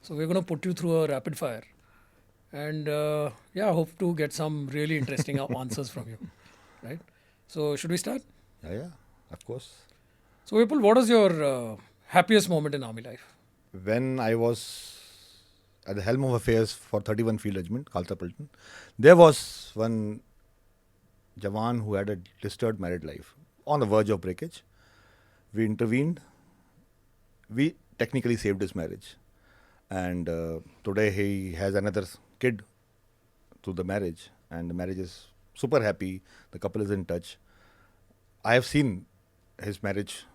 So we're going to put you through a rapid fire. And yeah, hope to get some really interesting answers from you. Right? So should we start? Yeah, of course. So Vipul, what was your happiest moment in army life? When I was at the helm of affairs for 31 Field Regiment, Khalsa Platoon, there was one Jawan who had a disturbed married life on the verge of breakage. We intervened. We technically saved his marriage. And today he has another kid through the marriage. And the marriage is super happy. The couple is in touch. I have seen his marriage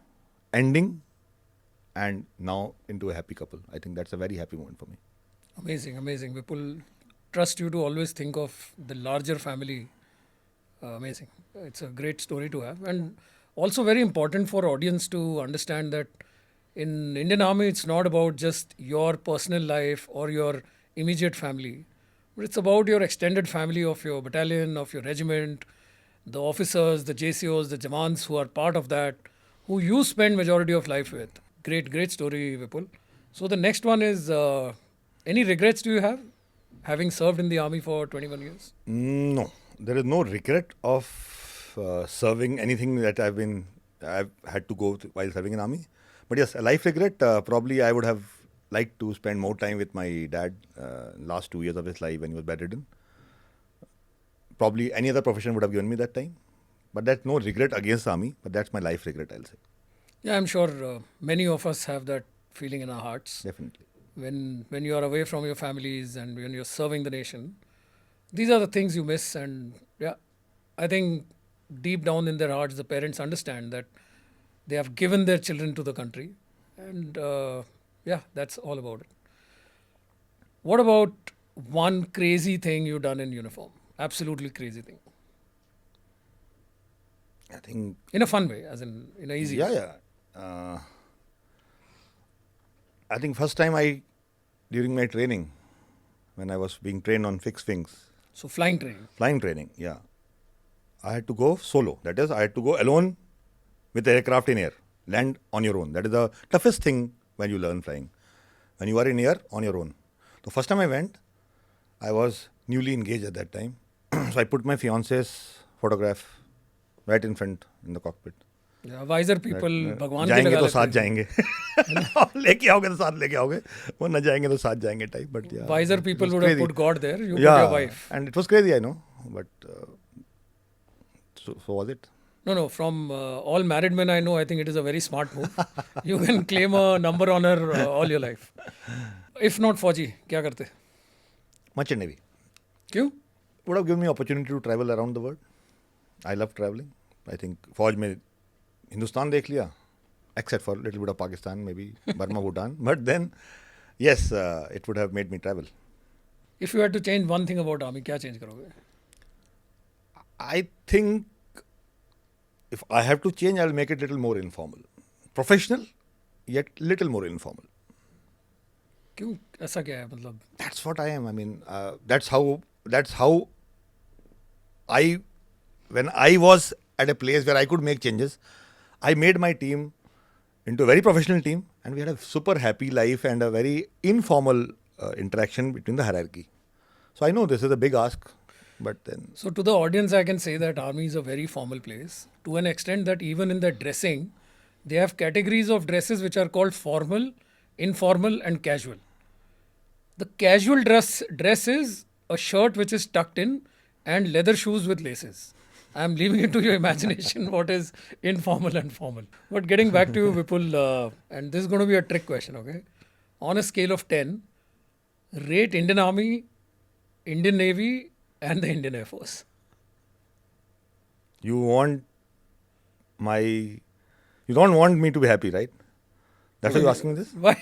ending and now into a happy couple. I think that's a very happy moment for me. Amazing, amazing. Vipul, trust you to always think of the larger family. Amazing. It's a great story to have. And also very important for audience to understand that in Indian Army, it's not about just your personal life or your immediate family, but it's about your extended family of your battalion, of your regiment, the officers, the JCOs, the Jawans who are part of that, who you spend majority of life with. Great, great story, Vipul. So the next one is, any regrets do you have having served in the army for 21 years? No, there is no regret of serving anything that I've had to go while serving in army. But yes, a life regret. Probably I would have liked to spend more time with my dad. Last 2 years of his life when he was bedridden. Probably any other profession would have given me that time. But that's no regret against the army. But that's my life regret, I'll say. Yeah, I'm sure many of us have that feeling in our hearts. Definitely. When you are away from your families and when you're serving the nation, these are the things you miss. And yeah, I think deep down in their hearts, the parents understand that they have given their children to the country. And yeah, that's all about it. What about one crazy thing you've done in uniform? Absolutely crazy thing. I think. In a fun way, as in a easy way. Yeah. I think first time during my training, when I was being trained on fixed wings, So flying training. flying training, yeah, I had to go solo. That is, I had to go alone with the aircraft in air, land on your own. That is the toughest thing when you learn flying. When you are in air, on your own. The first time I went, I was newly engaged at that time. So I put my fiance's photograph right in front in the cockpit. Yeah, wiser people, भगवान के जाएंगे लगा तो लेते साथ हैं। जाएंगे लेके आओगे तो साथ लेके आओगे वो न जाएंगे तो साथ जाएंगे type but Wiser people would have put God there. You put yeah your wife. and it was crazy I know but so was it. No. From all married men I know, I think it is a very smart move. You can claim a number on her all your life. If not फौजी, क्या करते? Merchant Navy क्यों? would have given me opportunity to travel around the world. I love traveling. I think फौज में हिंदुस्तान देख लिया except for little bit of Pakistan, maybe Burma, Bhutan. But then, yes, it would have made me travel. If you had to change one thing about army, क्या change करोगे? I think if I have to change, I'll make it little more informal. Professional, yet little more informal. क्यों? ऐसा क्या है मतलब? That's what I am. I mean, that's how when I was at a place where I could make changes, I made my team into a very professional team and we had a super happy life and a very informal interaction between the hierarchy. So I know this is a big ask, but then... So to the audience, I can say that army is a very formal place to an extent that even in the dressing, they have categories of dresses which are called formal, informal and casual. The casual dress is a shirt which is tucked in and leather shoes with laces. I am leaving it to your imagination what is informal and formal. But getting back to you, Vipul, and this is going to be a trick question, okay? On a scale of 10, rate Indian Army, Indian Navy and the Indian Air Force. You don't want me to be happy, right? That's why you're asking me this? Why?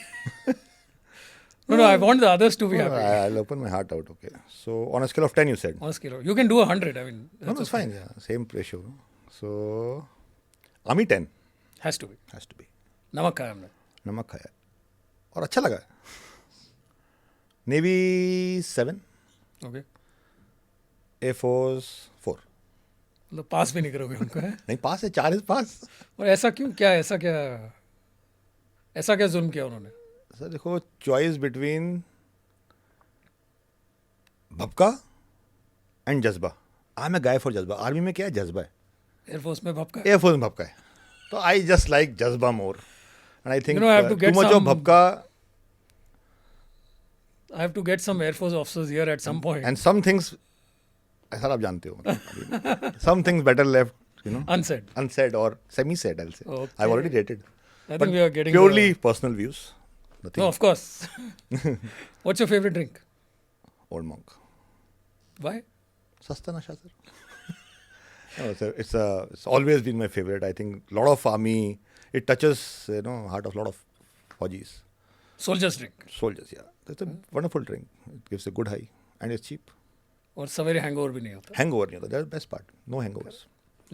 No, I want the others to be happy. I'll open my heart out, okay. So, on a scale of 10, you said? On a scale of, you can do 100, I mean. No, that's fine, yeah. Same ratio. So, Army 10. Has to be. Has to be. नमक खाया हमने. नमक खाया. और अच्छा लगा. Navy 7. Okay. Air Force 4. मतलब पास भी नहीं करोगे उनको है? नहीं पास है 4 is पास. और ऐसा क्यों? क्या जुल्म किया उन्होंने? सर देखो, चॉइस बिटवीन भपका एंड जज्बा. I am a guy for जज्बा. आर्मी में क्या है? जज्बा है. एयरफोर्स में भपका. एयरफोर्स में भपका है. तो आई जस्ट लाइक जज्बा more. And I think I have to to get much of some- भपका I have to get some Air Force officers here at some point. And some things, sir आप जानते हो, some things better left, Unsaid. unsaid or semi-said, I'll say. Okay. I've already rated. I But think we are getting purely personal views. Nothing. No, of course. What's your favorite drink? Old Monk. Why? Sasta nasha, sir. No, sir, it's always been my favorite. I think a lot of army, it touches, heart of a lot of Fauji's. Soldier's drink. Soldiers, yeah. It's a wonderful drink. It gives a good high and it's cheap. और सवेरे hangover भी नहीं होता. Hangover, that's the best part. No hangovers.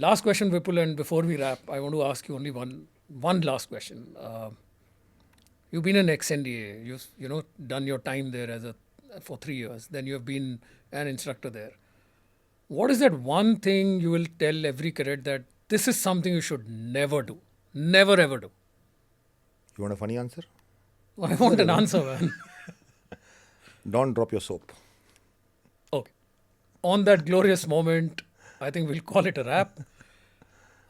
Last question, Vipul, and before we wrap, I want to ask you only one last question. You've been an ex-NDA. You've done your time there for 3 years. Then you have been an instructor there. What is that one thing you will tell every cadet that this is something you should never do, never ever do? You want a funny answer? I want an answer, man. Don't drop your soap. Okay. On that glorious moment, I think we'll call it a wrap.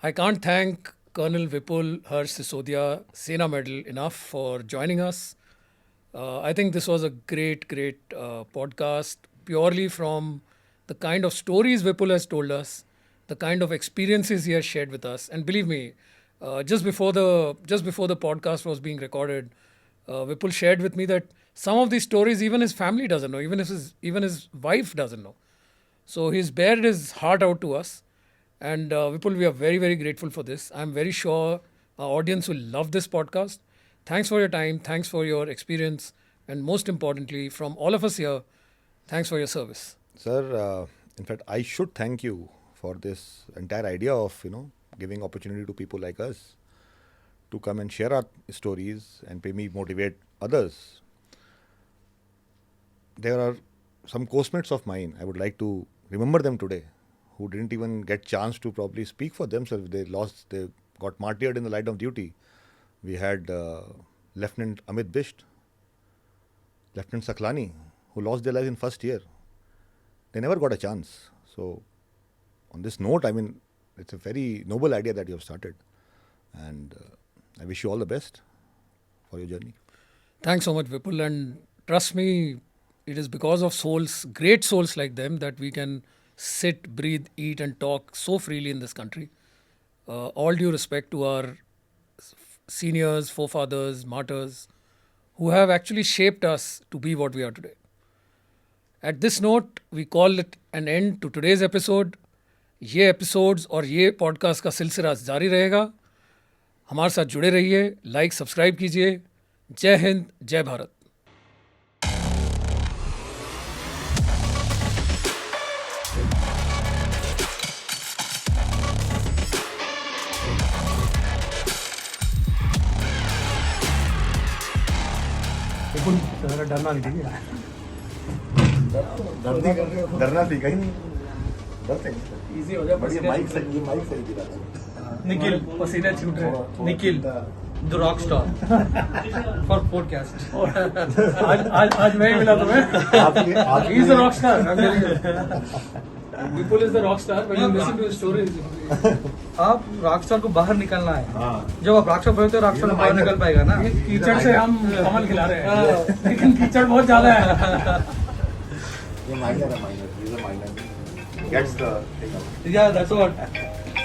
I can't thank Colonel Vipul Harsh Sisodia, Sena Medal, enough for joining us. I think this was a great podcast, purely from the kind of stories Vipul has told us, the kind of experiences he has shared with us. And believe me, just before the podcast was being recorded, Vipul shared with me that some of these stories even his family doesn't know, even his wife doesn't know. So he's bared his heart out to us. And Vipul, we are very, very grateful for this. I'm very sure our audience will love this podcast. Thanks for your time. Thanks for your experience. And most importantly, from all of us here, thanks for your service. Sir, in fact, I should thank you for this entire idea of, giving opportunity to people like us to come and share our stories and maybe motivate others. There are some postmates of mine, I would like to remember them today, who didn't even get chance to probably speak for themselves. They got martyred in the light of duty. We had Lieutenant Amit Bisht, Lieutenant Saklani, who lost their lives in first year. They never got a chance. So, on this note, I mean, it's a very noble idea that you have started. And I wish you all the best for your journey. Thanks so much, Vipul. And trust me, it is because of great souls like them, that we can sit, breathe, eat and talk so freely in this country. All due respect to our seniors, forefathers, martyrs, who have actually shaped us to be what we are today. At this note, we call it an end to today's episode. ये episodes और ये podcast का सिलसिला जारी रहेगा. हमारे साथ जुड़े रहिए, लाइक सब्सक्राइब कीजिए. जय हिंद, जय भारत. डरना नहीं, ठीक है? डरना सीखा ही नहीं. डरते इजी हो जाए. माइक सही गिरा. निखिल पसीने छूट रहे. Nikhil the rock star for podcast. आज मैं ही मिला तुम्हें. He is the rock star. I'm telling you. Vipul is the rock star. When you listen to his stories. आप रॉकस्टार को बाहर निकलना है. जब आप रॉकस्टार बनते हो, रॉकस्टार बाहर निकल पाएगा ना. कीचड़ से हम कमल खिला रहे हैं, लेकिन कीचड़ बहुत ज्यादा है. ये माइनर है. He's a minor. Gets the thing out. Yeah, that's what.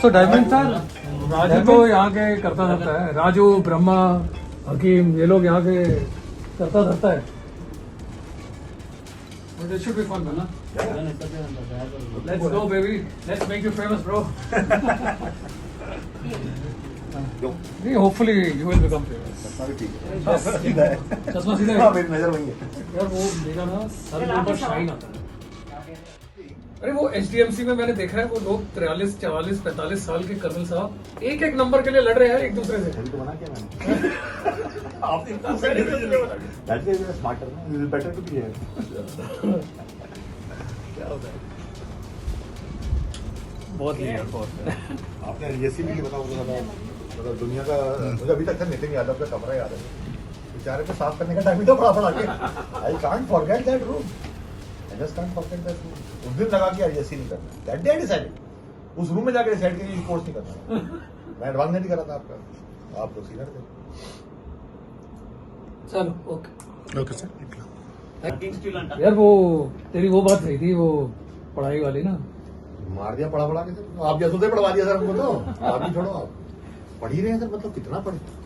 So Diamond sir, Raju तो यहाँ के करता धरता है. राजू, ब्रह्मा, हकीम, ये लोग यहाँ के करता धरता है. But it should be fun, man. Let's go, baby. Let's make you famous, bro. नहीं, hopefully you will become famous. चश्मा सीधा है. मेरी नजर वही है. यार वो देखा ना, सर के ऊपर शाइन आता है. अरे वो HDMC में मैंने देखा है, वो लोग 43, 44, 45 साल के कर्नल साहब एक नंबर के लिए लड़ रहे हैं एक दूसरे से. तो बना क्या मैंने? That is smarter. It is better to be here. क्या होता है? बहुत ही आपने ये भी बताओ, मतलब दुनिया का, मुझे अभी तक नितिन यादव का कमरा याद है. बेचारे को साफ करने का टाइम ही तो पड़ा के I can't forget that room I just can't forget that room उस दिन लगा कि आईएससी नहीं करना दैट डे आई डिसाइडेड उस रूम में जाकर डिसाइड किया कि कोर्स नहीं करना मैं एडवांस नहीं करा था आपका आप तो सीनियर थे चलो ओके ओके सर यार वो तेरी वो बात सही थी वो पढ़ाई वाली ना मार दिया पढ़ा के सर आप जैसों से पढ़वा दिया सर हमको तो आप भी छोड़ो आप पढ़ ही रहे हैं सर मतलब कितना पढ़े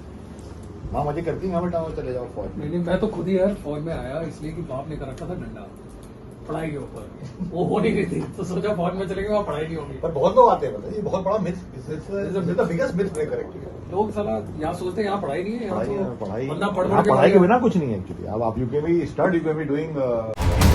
माँ मजे करती हैं बेटा चले जाओ फौज में नहीं मैं तो खुद ही यार फौज में आया इसलिए कि बाप ने कर रखा था डंडा पढ़ाई के ऊपर वो हो नहीं रही थी तो सोचा फौज में चलेंगे वहाँ पढ़ाई नहीं होगी पर बहुत लोग आते हैं मतलब ये बहुत बड़ा myth biggest myth breaker actually लोग साला यहाँ सोचते हैं यहाँ पढ़ाई नहीं है यहाँ तो पढ़ाई बंदा पढ़ हाँ, के पढ़ाई के बिना कुछ नहीं है एक्चुअली अब आप you can be stud you can be doing